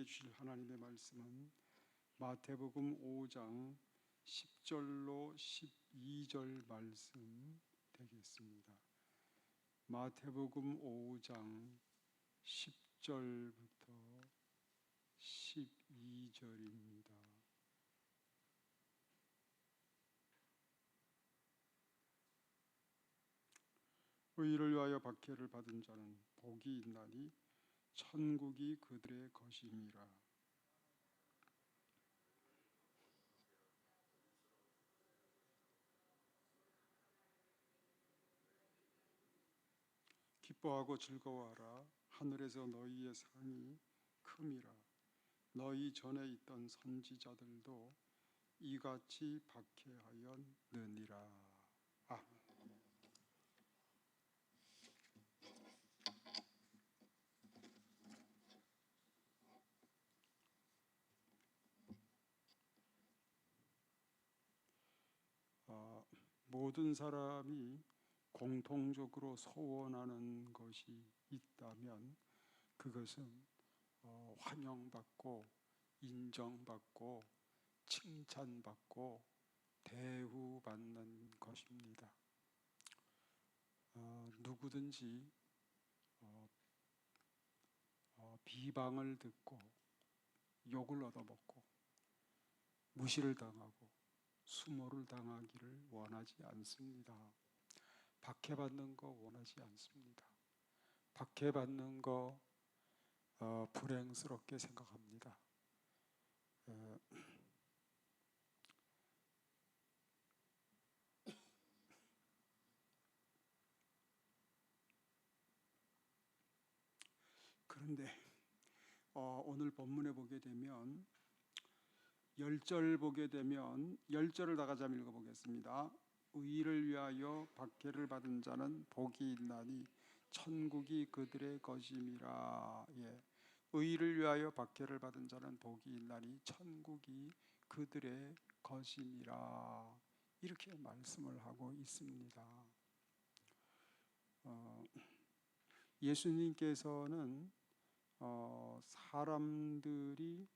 우리에게 주실 하나님의 말씀은 마태복음 5장 10절로 12절 말씀 되겠습니다. 마태복음 5장 10절부터 12절입니다. 의를 위하여 박해를 받은 자는 복이 있나니 천국이 그들의 것임이라. 기뻐하고 즐거워하라. 하늘에서 너희의 상이 큼이라. 너희 전에 있던 선지자들도 이같이 박해하였느니라. 아멘. 모든 사람이 공통적으로 소원하는 것이 있다면 그것은 환영받고 인정받고 칭찬받고 대우받는 것입니다. 누구든지 비방을 듣고 욕을 얻어먹고 무시를 당하고 수모를 당하기를 원하지 않습니다. 박해받는 거 원하지 않습니다. 박해받는 거 불행스럽게 생각합니다. 그런데 오늘 본문에 보게 되면 10절 보게 되면 10절을 다 같이 한번 읽어보겠습니다. 의를 위하여 박해를 받은 자는 복이 있나니 천국이 그들의 것임이라. 의를 위하여 박해를 받은 자는 복이 있나니 천국이 그들의 것임이라. 이렇게 말씀을 하고 있습니다. 예수님께서는 사람들이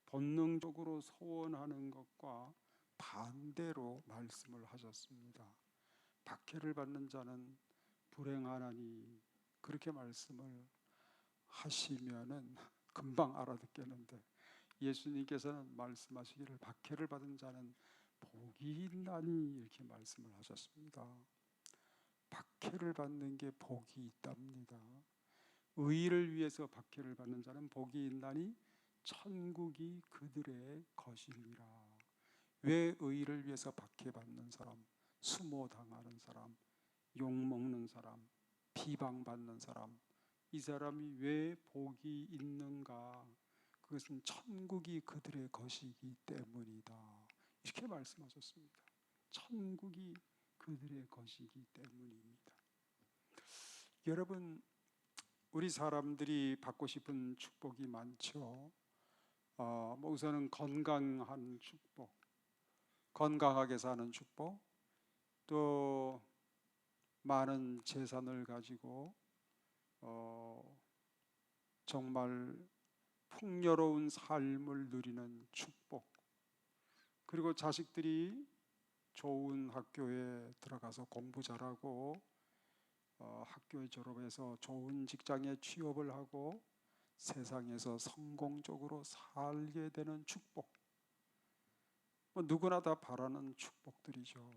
본능적으로 소원하는 것과 반대로 말씀을 하셨습니다. 박해를 받는 자는 불행하나니 그렇게 말씀을 하시면은 금방 알아듣겠는데 예수님께서는 말씀하시기를 박해를 받은 자는 복이 있나니 이렇게 말씀을 하셨습니다. 박해를 받는 게 복이 있답니다. 의를 위해서 박해를 받는 자는 복이 있나니 천국이 그들의 것이니라. 왜 의를 위해서 박해받는 사람, 수모당하는 사람, 욕먹는 사람, 비방받는 사람, 이 사람이 왜 복이 있는가? 그것은 천국이 그들의 것이기 때문이다. 이렇게 말씀하셨습니다. 천국이 그들의 것이기 때문입니다. 여러분, 우리 사람들이 받고 싶은 축복이 많죠. 우선은 건강한 축복, 건강하게 사는 축복, 또 많은 재산을 가지고 정말 풍요로운 삶을 누리는 축복, 그리고 자식들이 좋은 학교에 들어가서 공부 잘하고 학교에 졸업해서 좋은 직장에 취업을 하고 세상에서 성공적으로 살게 되는 축복, 누구나 다 바라는 축복들이죠.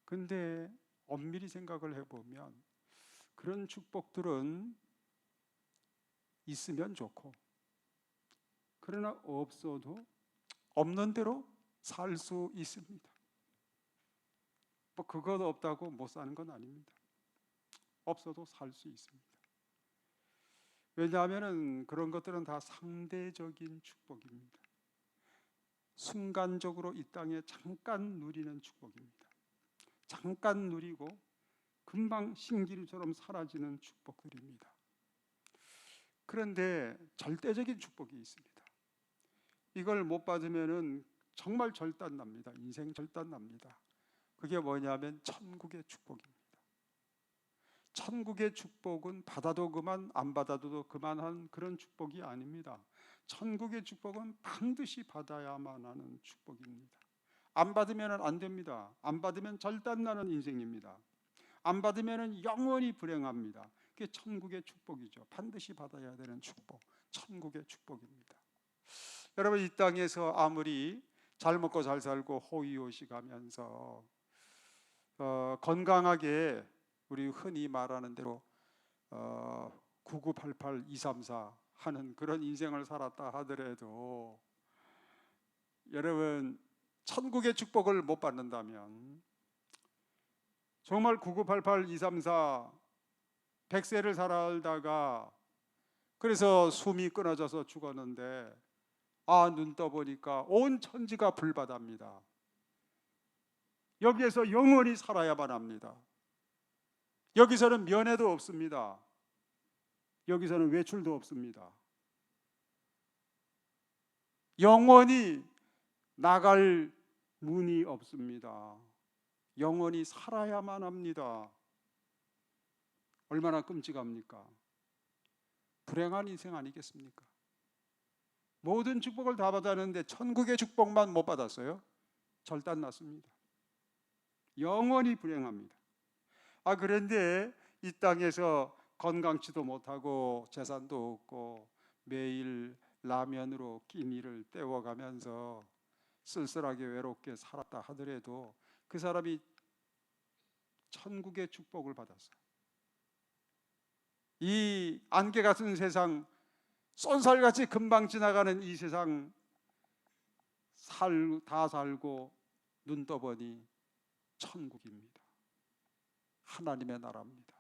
근데 엄밀히 생각을 해보면 그런 축복들은 있으면 좋고, 그러나 없어도 없는 대로 살 수 있습니다. 그것 없다고 못 사는 건 아닙니다. 없어도 살 수 있습니다. 왜냐하면 그런 것들은 다 상대적인 축복입니다. 순간적으로 이 땅에 잠깐 누리는 축복입니다. 잠깐 누리고 금방 신기루처럼 사라지는 축복들입니다. 그런데 절대적인 축복이 있습니다. 이걸 못 받으면 정말 절단납니다. 인생 절단납니다. 그게 뭐냐면 천국의 축복입니다. 천국의 축복은 받아도 그만 안 받아도 그만한 그런 축복이 아닙니다. 천국의 축복은 반드시 받아야만 하는 축복입니다. 안 받으면 안 됩니다. 안 받으면 절단나는 인생입니다. 안 받으면 영원히 불행합니다. 그게 천국의 축복이죠. 반드시 받아야 되는 축복, 천국의 축복입니다. 여러분, 이 땅에서 아무리 잘 먹고 잘 살고 호의호식하면서 건강하게 우리 흔히 말하는 대로 9988 234 하는 그런 인생을 살았다 하더라도 여러분, 천국의 축복을 못 받는다면 정말 9988 234 100세를 살다가 그래서 숨이 끊어져서 죽었는데 눈 떠보니까 온 천지가 불바다입니다. 여기에서 영원히 살아야만 합니다. 여기서는 면회도 없습니다. 여기서는 외출도 없습니다. 영원히 나갈 문이 없습니다. 영원히 살아야만 합니다. 얼마나 끔찍합니까? 불행한 인생 아니겠습니까? 모든 축복을 다 받았는데 천국의 축복만 못 받았어요? 절단났습니다. 영원히 불행합니다. 그런데 이 땅에서 건강치도 못하고 재산도 없고 매일 라면으로 끼니를 때워가면서 쓸쓸하게 외롭게 살았다 하더라도 그 사람이 천국의 축복을 받았어요. 이 안개 같은 세상, 쏜살같이 금방 지나가는 이 세상 다 살고 눈 떠보니 천국입니다. 하나님의 나라입니다.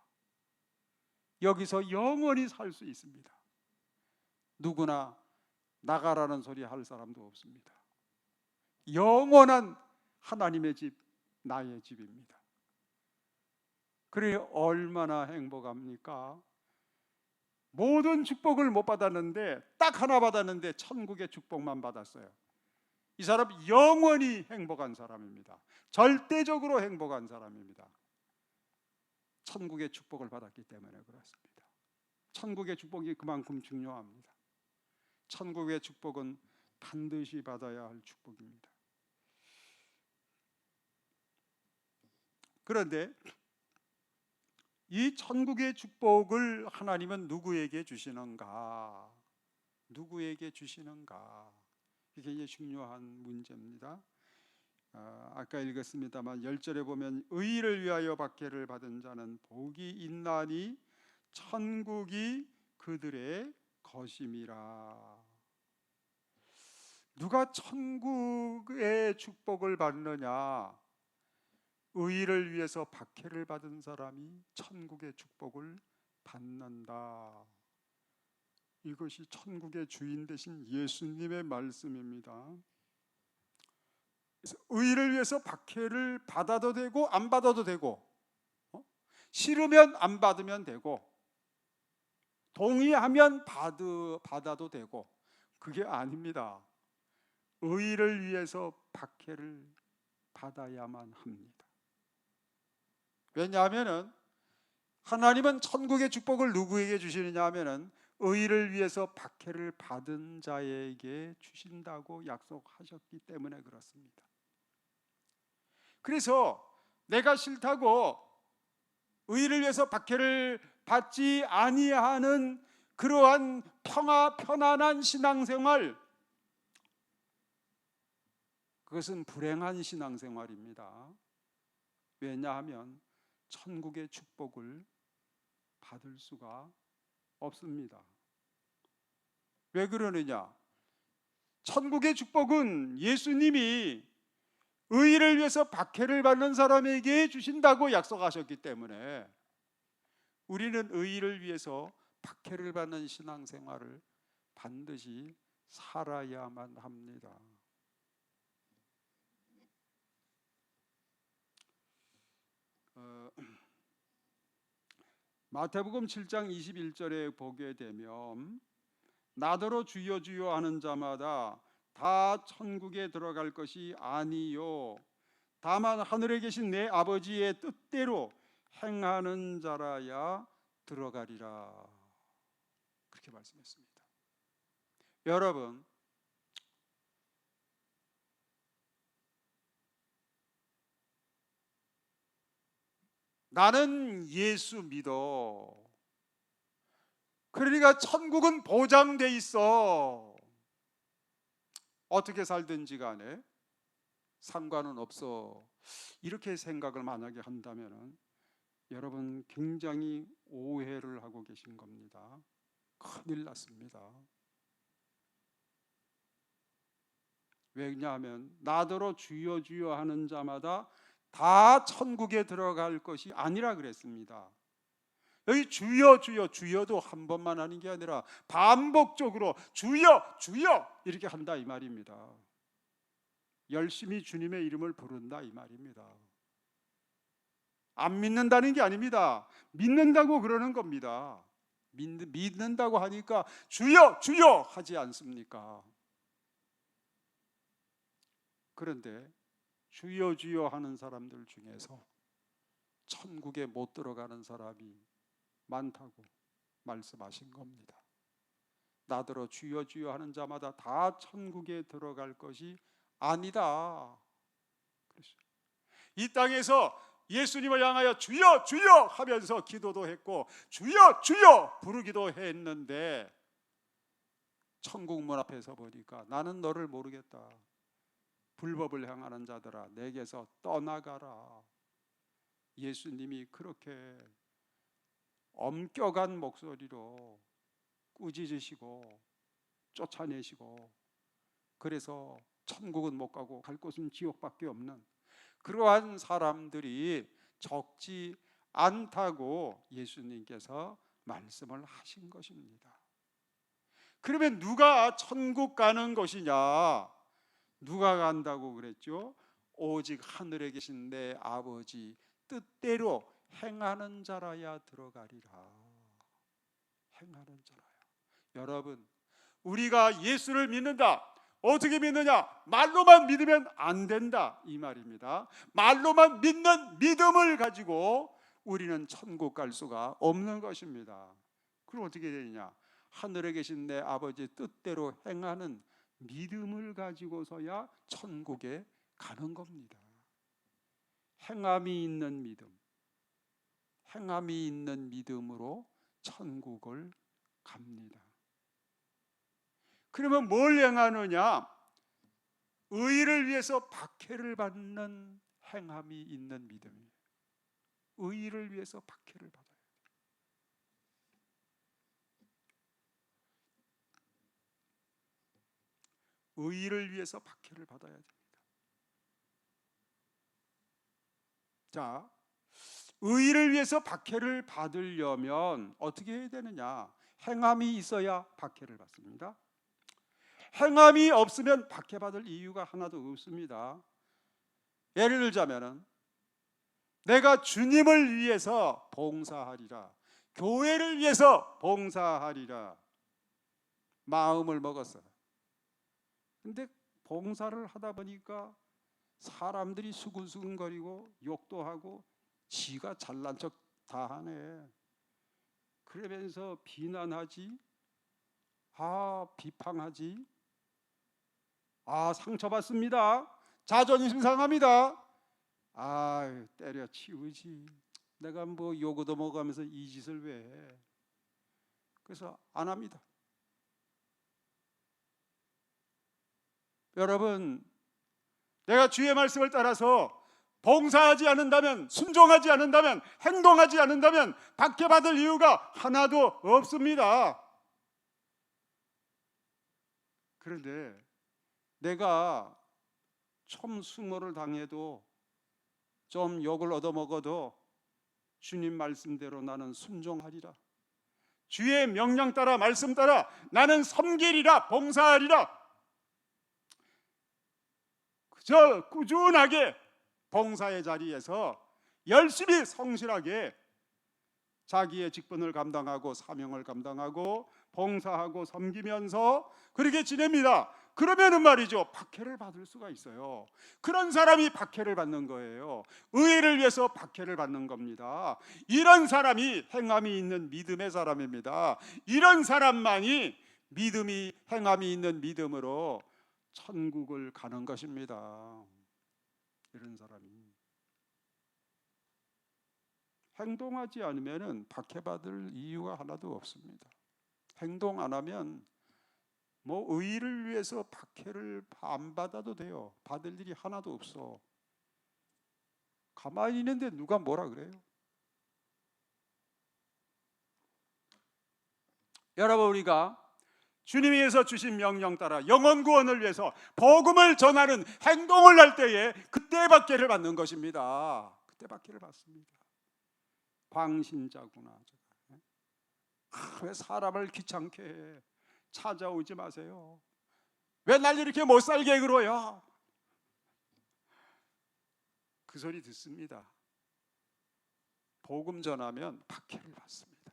여기서 영원히 살 수 있습니다. 누구나 나가라는 소리 할 사람도 없습니다. 영원한 하나님의 집, 나의 집입니다. 그래 얼마나 행복합니까? 모든 축복을 못 받았는데 딱 하나 받았는데 천국의 축복만 받았어요. 이 사람 영원히 행복한 사람입니다. 절대적으로 행복한 사람입니다. 천국의 축복을 받았기 때문에 그렇습니다. 천국의 축복이 그만큼 중요합니다. 천국의 축복은 반드시 받아야 할 축복입니다. 그런데 이 천국의 축복을 하나님은 누구에게 주시는가? 누구에게 주시는가? 이게 굉장히 중요한 문제입니다. 아까 읽었습니다만 10절에 보면 의를 위하여 박해를 받은 자는 복이 있나니 천국이 그들의 것임이라. 누가 천국의 축복을 받느냐? 의를 위해서 박해를 받은 사람이 천국의 축복을 받는다. 이것이 천국의 주인 되신 예수님의 말씀입니다. 그래서 의를 위해서 박해를 받아도 되고 안 받아도 되고, 싫으면 안 받으면 되고, 동의하면 받아도 되고, 그게 아닙니다. 의를 위해서 박해를 받아야만 합니다. 왜냐하면 하나님은 천국의 축복을 누구에게 주시느냐 하면 의를 위해서 박해를 받은 자에게 주신다고 약속하셨기 때문에 그렇습니다. 그래서 내가 싫다고 의를 위해서 박해를 받지 아니하는 그러한 편안한 신앙생활, 그것은 불행한 신앙생활입니다. 왜냐하면 천국의 축복을 받을 수가 없습니다. 왜 그러느냐? 천국의 축복은 예수님이 의를 위해서 박해를 받는 사람에게 주신다고 약속하셨기 때문에 우리는 의를 위해서 박해를 받는 신앙생활을 반드시 살아야만 합니다. 마태복음 7장 21절에 보게 되면 나더러 주여 주여 하는 자마다 다 천국에 들어갈 것이 아니요 다만 하늘에 계신 내 아버지의 뜻대로 행하는 자라야 들어가리라. 그렇게 말씀했습니다. 여러분, 나는 예수 믿어. 그러니까 천국은 보장돼 있어. 어떻게 살든지 간에 상관은 없어. 이렇게 생각을 만약에 한다면 여러분 굉장히 오해를 하고 계신 겁니다. 큰일 났습니다. 왜냐하면 나더러 주여 주여 하는 자마다 다 천국에 들어갈 것이 아니라 그랬습니다. 여기 주여 주여, 주여도 한 번만 하는 게 아니라 반복적으로 주여 주여 이렇게 한다 이 말입니다. 열심히 주님의 이름을 부른다 이 말입니다. 안 믿는다는 게 아닙니다. 믿는다고 그러는 겁니다. 믿는다고 하니까 주여 주여 하지 않습니까? 그런데 주여 주여 하는 사람들 중에서 천국에 못 들어가는 사람이 많다고 말씀하신 겁니다. 나더러 주여 주여 하는 자마다 다 천국에 들어갈 것이 아니다. 이 땅에서 예수님을 향하여 주여 주여 하면서 기도도 했고 주여 주여 부르기도 했는데 천국 문 앞에서 보니까 나는 너를 모르겠다. 불법을 행하는 자들아 내게서 떠나가라. 예수님이 그렇게 엄격한 목소리로 꾸짖으시고 쫓아내시고 그래서 천국은 못 가고 갈 곳은 지옥밖에 없는 그러한 사람들이 적지 않다고 예수님께서 말씀을 하신 것입니다. 그러면 누가 천국 가는 것이냐? 누가 간다고 그랬죠? 오직 하늘에 계신 내 아버지 뜻대로 행하는 자라야 들어가리라. 행하는 자라야. 여러분, 우리가 예수를 믿는다. 어떻게 믿느냐? 말로만 믿으면 안 된다 이 말입니다. 말로만 믿는 믿음을 가지고 우리는 천국 갈 수가 없는 것입니다. 그럼 어떻게 되느냐? 하늘에 계신 내 아버지 뜻대로 행하는 믿음을 가지고서야 천국에 가는 겁니다. 행함이 있는 믿음, 행함이 있는 믿음으로 천국을 갑니다. 그러면 뭘 행하느냐? 의를 위해서 박해를 받는 행함이 있는 믿음이에요. 의를 위해서 박해를 받아요. 의를 위해서 박해를 받아야 됩니다. 자, 의를 위해서 박해를 받으려면 어떻게 해야 되느냐? 행함이 있어야 박해를 받습니다. 행함이 없으면 박해받을 이유가 하나도 없습니다. 예를 들자면 내가 주님을 위해서 봉사하리라, 교회를 위해서 봉사하리라 마음을 먹었어요. 근데 봉사를 하다 보니까 사람들이 수근수근거리고 욕도 하고 지가 잘난 척 다 하네. 그러면서 비난하지, 비판하지, 상처받습니다. 자존심 상합니다. 때려치우지. 내가 뭐 욕 얻어먹으면서 이 짓을 왜 해? 그래서 안 합니다. 여러분, 내가 주의 말씀을 따라서 봉사하지 않는다면, 순종하지 않는다면, 행동하지 않는다면 박해받을 이유가 하나도 없습니다. 그런데 내가 좀 수모를 당해도 좀 욕을 얻어먹어도 주님 말씀대로 나는 순종하리라. 주의 명령 따라 말씀 따라 나는 섬기리라, 봉사하리라. 그저 꾸준하게 봉사의 자리에서 열심히 성실하게 자기의 직분을 감당하고 사명을 감당하고 봉사하고 섬기면서 그렇게 지냅니다. 그러면은 말이죠, 박해를 받을 수가 있어요. 그런 사람이 박해를 받는 거예요. 의를 위해서 박해를 받는 겁니다. 이런 사람이 행함이 있는 믿음의 사람입니다. 이런 사람만이 행함이 있는 믿음으로 천국을 가는 것입니다. 이런 사람이 행동하지 않으면 박해받을 이유가 하나도 없습니다. 행동 안 하면 뭐 의를 위해서 박해를 안 받아도 돼요. 받을 일이 하나도 없어. 가만히 있는데 누가 뭐라 그래요? 여러분, 우리가 주님께서 주신 명령 따라 영혼 구원을 위해서 복음을 전하는 행동을 할 때에 그때 박해를 받는 것입니다. 그때 박해를 받습니다. 광신자구나. 왜 사람을 귀찮게 해? 찾아오지 마세요. 왜 날 이렇게 못 살게 그러요? 그 소리 듣습니다. 복음 전하면 박해를 받습니다.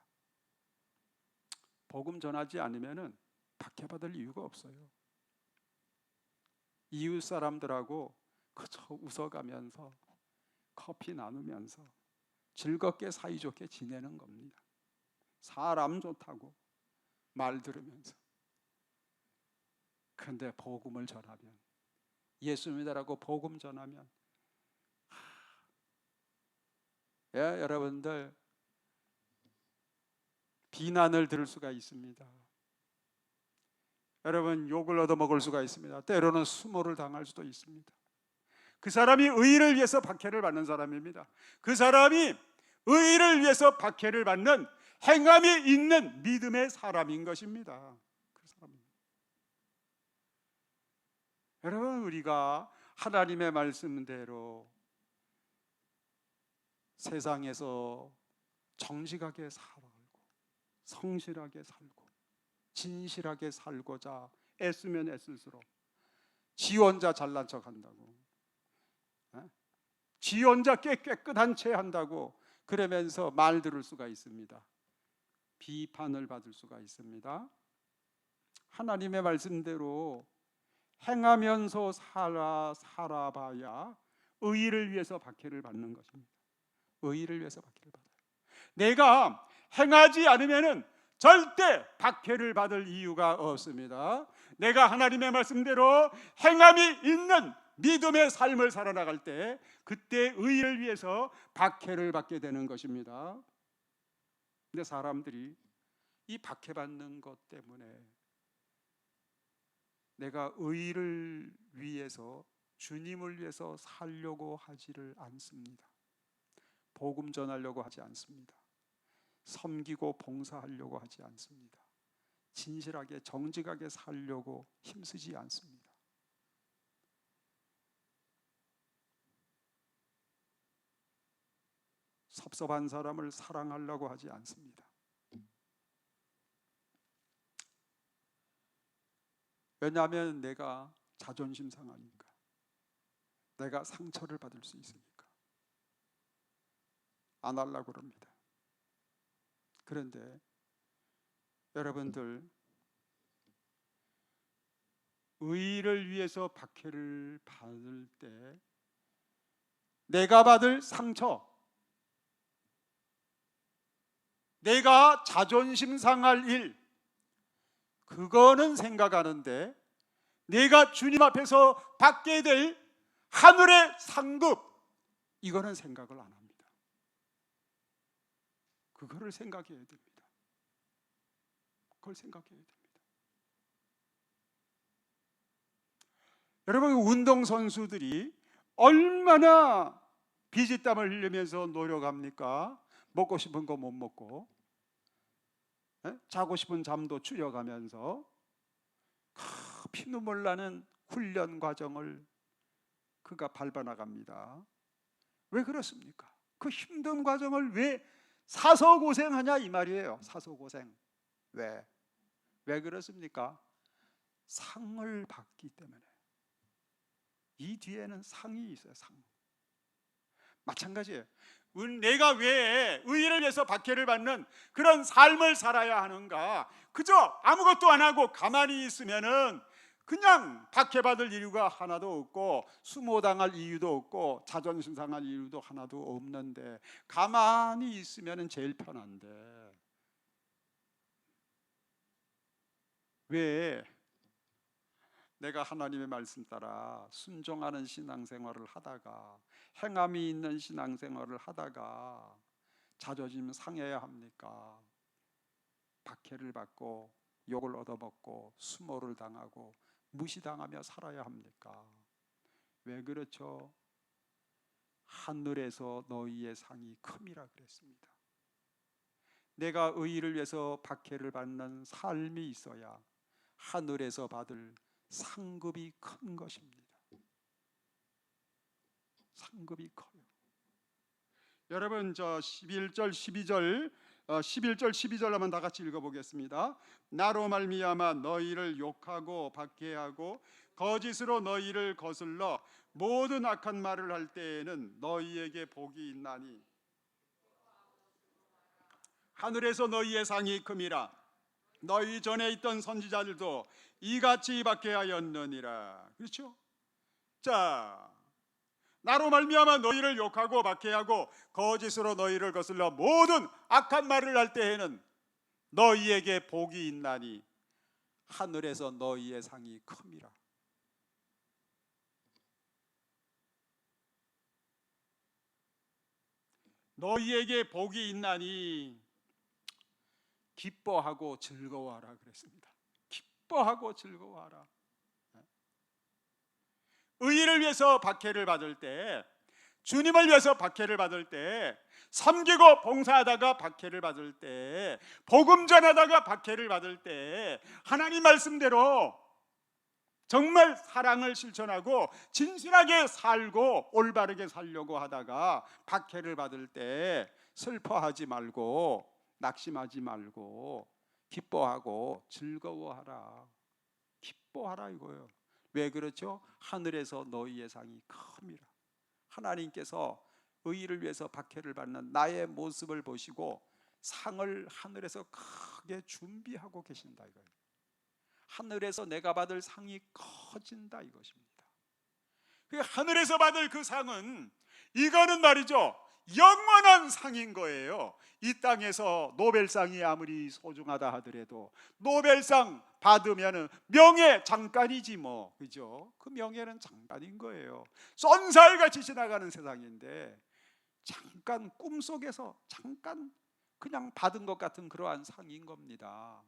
복음 전하지 않으면 박해받을 이유가 없어요. 이웃 사람들하고 그저 웃어가면서 커피 나누면서 즐겁게 사이좋게 지내는 겁니다. 사람 좋다고 말 들으면서. 그런데 복음을 전하면, 예수 믿으라고 복음 전하면, 여러분들 비난을 들을 수가 있습니다. 여러분 욕을 얻어먹을 수가 있습니다. 때로는 수모를 당할 수도 있습니다. 그 사람이 의를 위해서 박해를 받는 사람입니다. 그 사람이 의를 위해서 박해를 받는 행함이 있는 믿음의 사람인 것입니다. 그 사람입니다. 여러분, 우리가 하나님의 말씀대로 세상에서 정직하게 살고 성실하게 살고 진실하게 살고자 애쓰면 애쓸수록 지 혼자 잘난 척한다고, 지 혼자 깨끗한 채 한다고 그러면서 말 들을 수가 있습니다. 비판을 받을 수가 있습니다. 하나님의 말씀대로 행하면서 살아봐야 의를 위해서 박해를 받는 것입니다. 의를 위해서 박해를 받아요. 내가 행하지 않으면 절대 박해를 받을 이유가 없습니다. 내가 하나님의 말씀대로 행함이 있는 믿음의 삶을 살아나갈 때 그때 의를 위해서 박해를 받게 되는 것입니다. 근데 사람들이 이 박해받는 것 때문에 내가 의를 위해서, 주님을 위해서 살려고 하지를 않습니다. 복음 전하려고 하지 않습니다. 섬기고 봉사하려고 하지 않습니다. 진실하게 정직하게 살려고 힘쓰지 않습니다. 섭섭한 사람을 사랑하려고 하지 않습니다. 왜냐하면 내가 자존심 상하니까, 내가 상처를 받을 수 있으니까 안 하려고 그럽니다. 그런데 여러분들, 의를 위해서 박해를 받을 때 내가 받을 상처, 내가 자존심 상할 일, 그거는 생각하는데 내가 주님 앞에서 받게 될 하늘의 상급, 이거는 생각을 안 합니다. 그거를 생각해야 됩니다. 그걸 생각해야 됩니다. 여러분, 운동선수들이 얼마나 피지땀을 흘리면서 노력합니까? 먹고 싶은 거 못 먹고, 자고 싶은 잠도 줄여가면서 피눈물 나는 훈련 과정을 그가 밟아나갑니다. 왜 그렇습니까? 그 힘든 과정을 왜 사서 고생하냐 이 말이에요. 사서 고생. 왜 그렇습니까? 상을 받기 때문에. 이 뒤에는 상이 있어요. 상. 마찬가지예요. 내가 왜 의를 위해서 박해를 받는 그런 삶을 살아야 하는가? 그저 아무것도 안 하고 가만히 있으면은 그냥 박해받을 이유가 하나도 없고 수모당할 이유도 없고 자존심 상할 이유도 하나도 없는데, 가만히 있으면은 제일 편한데 왜 내가 하나님의 말씀 따라 순종하는 신앙생활을 하다가, 행함이 있는 신앙생활을 하다가 자존심 상해야 합니까? 박해를 받고 욕을 얻어먹고 수모를 당하고 무시당하며 살아야 합니까? 왜 그렇죠? 하늘에서 너희의 상이 큼이라 그랬습니다. 내가 의를 위해서 박해를 받는 삶이 있어야 하늘에서 받을 상급이 큰 것입니다. 상급이 커요. 여러분, 저 11절 12절 11절 12절 한번 다 같이 읽어보겠습니다. 나로 말미암아 너희를 욕하고 박해하고 거짓으로 너희를 거슬러 모든 악한 말을 할 때에는 너희에게 복이 있나니 하늘에서 너희의 상이 큼이라. 너희 전에 있던 선지자들도 이같이 박해하였느니라. 그렇죠? 자, 나로 말미암아 너희를 욕하고 박해하고 거짓으로 너희를 거슬러 모든 악한 말을 할 때에는 너희에게 복이 있나니 하늘에서 너희의 상이 큼이라. 너희에게 복이 있나니 기뻐하고 즐거워하라 그랬습니다. 기뻐하고 즐거워하라. 의를 위해서 박해를 받을 때, 주님을 위해서 박해를 받을 때, 섬기고 봉사하다가 박해를 받을 때, 복음 전하다가 박해를 받을 때, 하나님 말씀대로 정말 사랑을 실천하고 진실하게 살고 올바르게 살려고 하다가 박해를 받을 때 슬퍼하지 말고 낙심하지 말고 기뻐하고 즐거워하라. 기뻐하라 이거예요. 왜 그렇죠? 하늘에서 너희의 상이 큼이라. 하나님께서 의를 위해서 박해를 받는 나의 모습을 보시고 상을 하늘에서 크게 준비하고 계신다 이거예요. 하늘에서 내가 받을 상이 커진다 이것입니다. 하늘에서 받을 그 상은, 이거는 말이죠, 영원한 상인 거예요. 이 땅에서 노벨상이 아무리 소중하다 하더라도 노벨상 받으면 명예 잠깐이지 뭐, 그죠? 그 명예는 잠깐인 거예요. 쏜살같이 지나가는 세상인데 잠깐 꿈속에서 잠깐 그냥 받은 것 같은 그러한 상인 겁니다.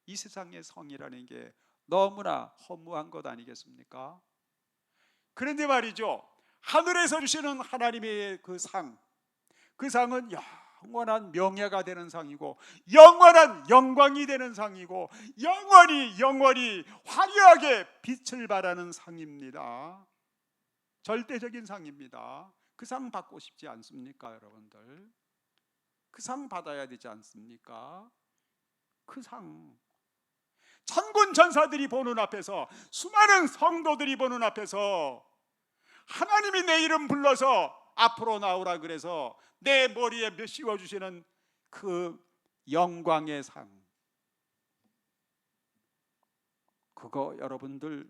이 세상의 성이라는 게 너무나 허무한 것 아니겠습니까? 그런데 말이죠, 하늘에서 주시는 하나님의 그 상, 그 상은 영원한 명예가 되는 상이고 영원한 영광이 되는 상이고 영원히 화려하게 빛을 발하는 상입니다. 절대적인 상입니다. 그 상 받고 싶지 않습니까, 여러분들? 그 상 받아야 되지 않습니까? 그 상, 천군 천사들이 보는 앞에서, 수많은 성도들이 보는 앞에서 하나님이 내 이름 불러서 앞으로 나오라 그래서 내 머리에 씌워주시는 그 영광의 상, 그거 여러분들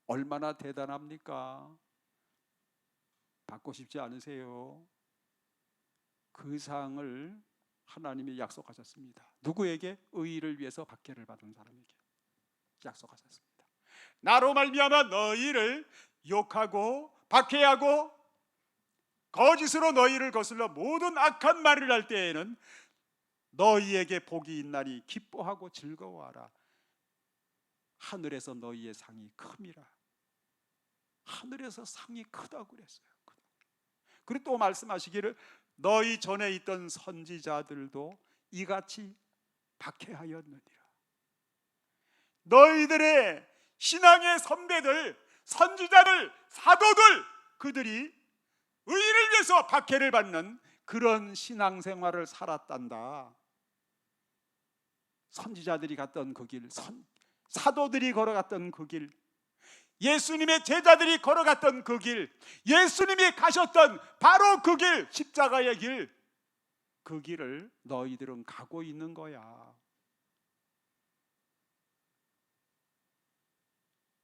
얼마나 대단합니까? 받고 싶지 않으세요? 그 상을 하나님이 약속하셨습니다. 누구에게? 의를 위해서 박해를 받은 사람에게 약속하셨습니다. 나로 말미암아 너희를 욕하고 박해하고 거짓으로 너희를 거슬러 모든 악한 말을 할 때에는 너희에게 복이 있나니 기뻐하고 즐거워하라. 하늘에서 너희의 상이 큼이라. 하늘에서 상이 크다고 그랬어요. 그리고 또 말씀하시기를 너희 전에 있던 선지자들도 이같이 박해하였느니라. 너희들의 신앙의 선배들, 선지자들, 사도들, 그들이 의를 위해서 박해를 받는 그런 신앙생활을 살았단다. 선지자들이 갔던 그 길, 사도들이 걸어갔던 그 길, 예수님의 제자들이 걸어갔던 그 길, 예수님이 가셨던 바로 그 길, 십자가의 길, 그 길을 너희들은 가고 있는 거야.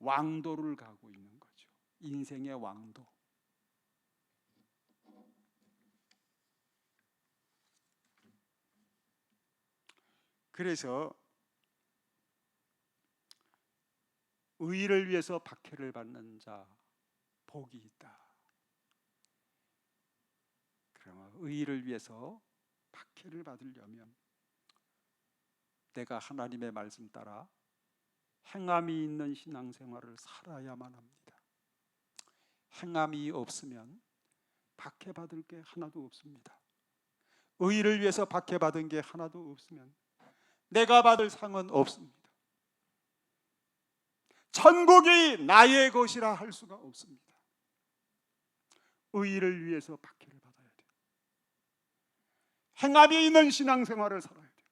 왕도를 가고 있는 거죠. 인생의 왕도. 그래서 의를 위해서 박해를 받는 자 복이 있다. 그러면 의를 위해서 박해를 받으려면 내가 하나님의 말씀 따라 행함이 있는 신앙생활을 살아야만 합니다. 행함이 없으면 박해받을 게 하나도 없습니다. 의를 위해서 박해받은 게 하나도 없으면 내가 받을 상은 없습니다. 천국이 나의 것이라 할 수가 없습니다. 의를 위해서 박해를 받아야 돼요. 행함이 있는 신앙생활을 살아야 돼요.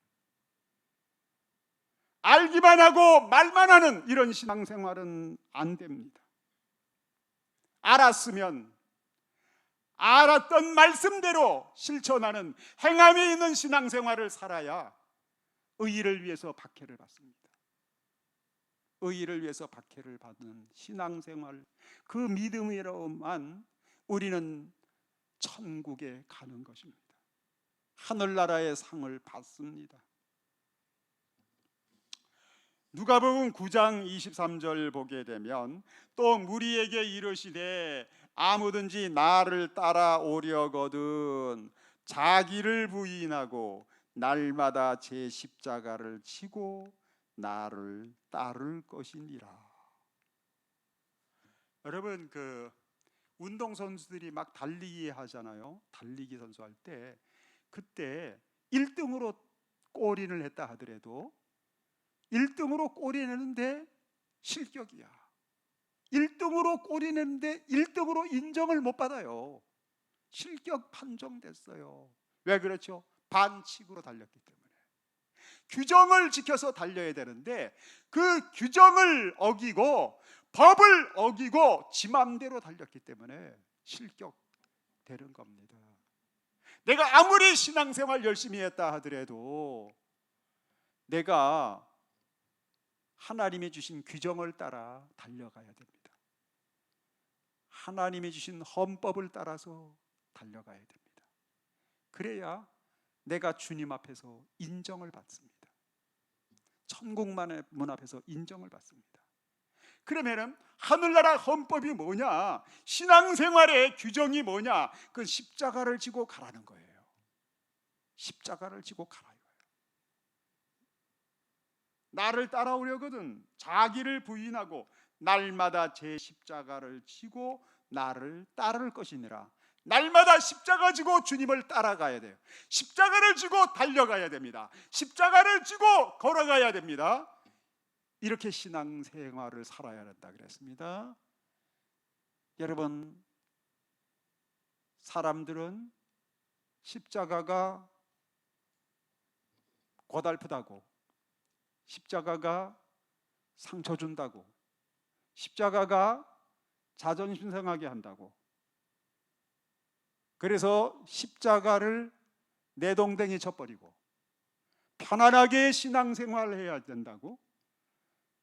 알기만 하고 말만 하는 이런 신앙생활은 안 됩니다. 알았으면 알았던 말씀대로 실천하는 행함이 있는 신앙생활을 살아야 의를 위해서 박해를 받습니다. 의를 위해서 박해를 받는 신앙생활, 그 믿음으로만 우리는 천국에 가는 것입니다. 하늘나라의 상을 받습니다. 누가복음 9장 23절 보게 되면 또 무리에게 이르시되 아무든지 나를 따라오려거든 자기를 부인하고 날마다 제 십자가를 지고 나를 따를 것이니라. 여러분, 그 운동선수들이 막 달리기 하잖아요. 달리기 선수 할 때 그때 1등으로 골인을 했다 하더라도 1등으로 골이 내는데 실격이야. 1등으로 골이 내는데 1등으로 인정을 못 받아요. 실격 판정됐어요. 왜 그렇죠? 반칙으로 달렸기 때문에. 규정을 지켜서 달려야 되는데 그 규정을 어기고 법을 어기고 지 맘대로 달렸기 때문에 실격되는 겁니다. 내가 아무리 신앙생활 열심히 했다 하더라도 내가 하나님이 주신 규정을 따라 달려가야 됩니다. 하나님이 주신 헌법을 따라서 달려가야 됩니다. 그래야 내가 주님 앞에서 인정을 받습니다. 천국만의 문 앞에서 인정을 받습니다. 그러면은 하늘나라 헌법이 뭐냐? 신앙생활의 규정이 뭐냐? 그 십자가를 지고 가라는 거예요. 십자가를 지고 가라. 나를 따라오려거든 자기를 부인하고 날마다 제 십자가를 지고 나를 따를 것이니라. 날마다 십자가 지고 주님을 따라가야 돼요. 십자가를 지고 달려가야 됩니다. 십자가를 지고 걸어가야 됩니다. 이렇게 신앙생활을 살아야 한다 그랬습니다. 여러분, 사람들은 십자가가 고달프다고, 십자가가 상처 준다고, 십자가가 자존심 상하게 한다고, 그래서 십자가를 내동댕이 쳐버리고 편안하게 신앙생활을 해야 된다고,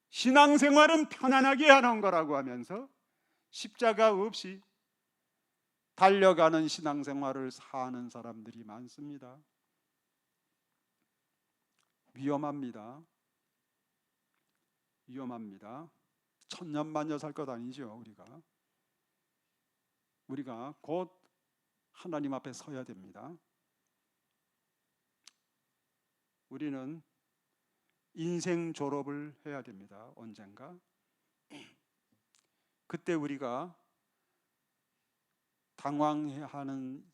신앙생활은 편안하게 하는 거라고 하면서 십자가 없이 달려가는 신앙생활을 사는 사람들이 많습니다. 위험합니다. 위험합니다. 천년만년 살 것 아니죠. 우리가 곧 하나님 앞에 서야 됩니다. 우리는 인생 졸업을 해야 됩니다. 언젠가. 그때 우리가 당황해하는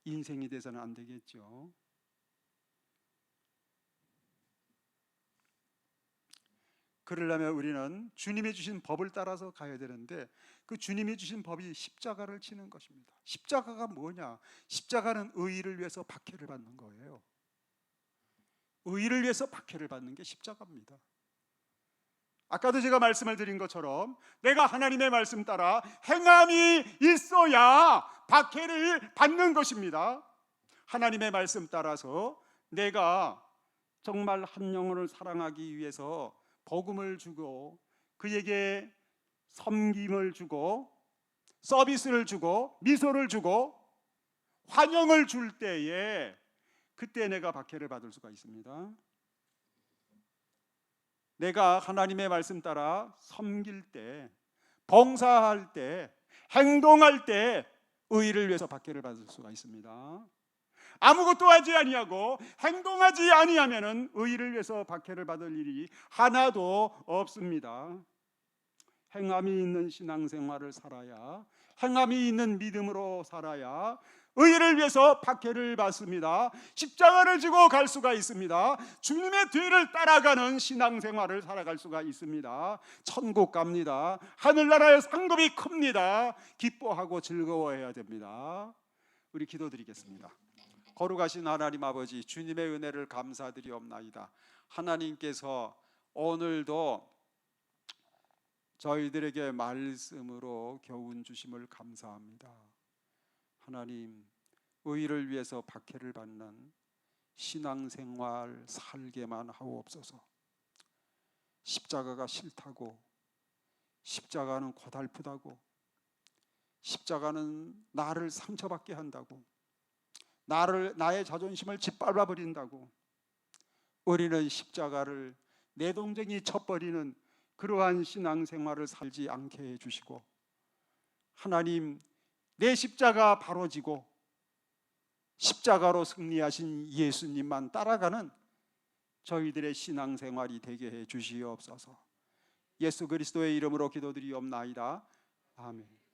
인생이 돼서는 안 되겠죠. 그러려면 우리는 주님이 주신 법을 따라서 가야 되는데 그 주님이 주신 법이 십자가를 치는 것입니다. 십자가가 뭐냐? 십자가는 의를 위해서 박해를 받는 거예요. 의를 위해서 박해를 받는 게 십자가입니다. 아까도 제가 말씀을 드린 것처럼 내가 하나님의 말씀 따라 행함이 있어야 박해를 받는 것입니다. 하나님의 말씀 따라서 내가 정말 한 영혼을 사랑하기 위해서 복음을 주고 그에게 섬김을 주고 서비스를 주고 미소를 주고 환영을 줄 때에 그때 내가 박해를 받을 수가 있습니다. 내가 하나님의 말씀 따라 섬길 때, 봉사할 때, 행동할 때 의를 위해서 박해를 받을 수가 있습니다. 아무것도 하지 아니하고 행동하지 아니하면은 의를 위해서 박해를 받을 일이 하나도 없습니다. 행함이 있는 신앙생활을 살아야, 행함이 있는 믿음으로 살아야 의를 위해서 박해를 받습니다. 십자가를 지고 갈 수가 있습니다. 주님의 뒤를 따라가는 신앙생활을 살아갈 수가 있습니다. 천국 갑니다. 하늘나라의 상급이 큽니다. 기뻐하고 즐거워해야 됩니다. 우리 기도드리겠습니다. 거룩하신 하나님 아버지, 주님의 은혜를 감사드리옵나이다. 하나님께서 오늘도 저희들에게 말씀으로 교훈 주심을 감사합니다. 하나님, 의를 위해서 박해를 받는 신앙생활 살게만 하옵소서. 십자가가 싫다고, 십자가는 고달프다고, 십자가는 나를 상처받게 한다고, 나의 자존심을 짓밟아 버린다고, 우리는 십자가를 내동댕이 쳐버리는 그러한 신앙생활을 살지 않게 해주시고, 하나님, 내 십자가 바로 지고 십자가로 승리하신 예수님만 따라가는 저희들의 신앙생활이 되게 해 주시옵소서. 예수 그리스도의 이름으로 기도드리옵나이다. 아멘.